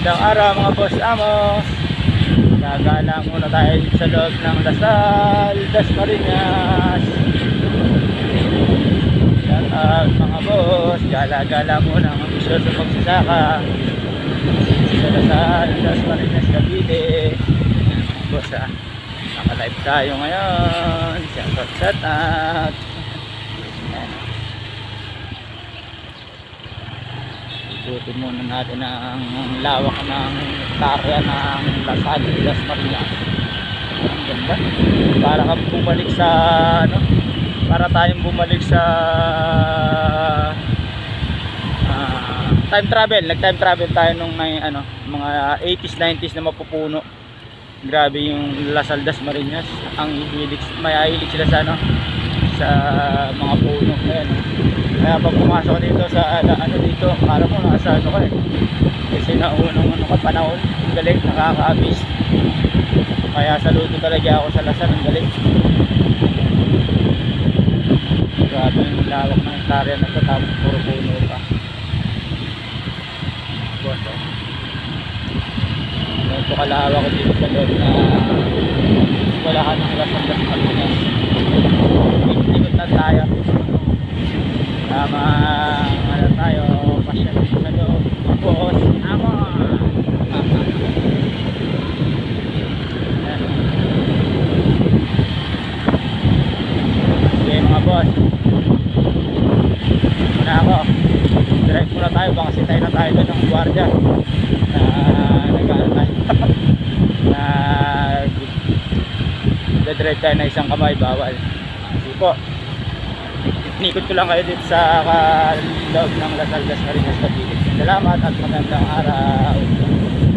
Magandang araw mga boss amos. Gagala muna tayo sa loob ng Lasal, Dasmariñas. Shout out mga boss. Gala-gala muna ang gusto sa pagsasaka sa Lasal, Dasmariñas, Cavite. Boss naka-live tayo ngayon. Shout out. Ikutin muna natin ang lawak ng hektarya ng Lasal, Dasmariñas. Ang ganda. Para kang bumalik sa para tayong bumalik sa time travel. Nag-time travel tayo nung mga 80s, 90s na mapupuno. Grabe yung Lasal, Dasmariñas. Ang mahilig sila sa mga puno. Ayan. Kaya pag pumasok dito sa dito, para mo nasa ka kasi naunang panahon, ang galing, nakaka-abis. Kaya saludo talaga ako sa Lasal, ang galing. Grabe yung lawak ng hektarya na ito, tapos puro puno pa. Ito kalawak ko dito sa loob na walahan ng Lasal, Dasmariñas. Ikot na tayo. Tama, tayo, pasyal sa loob. Boss, amo. Okay mga boss. Muna ako. Drive muna tayo, baka sitay na tayo doon ng gwardiya. Nag-drive tayo na isang kamay, bawal. Sige po. Inikot ko lang kayo dito sa loob ng Lasal, Dasmariñas, Cavite. Salamat at magandang araw.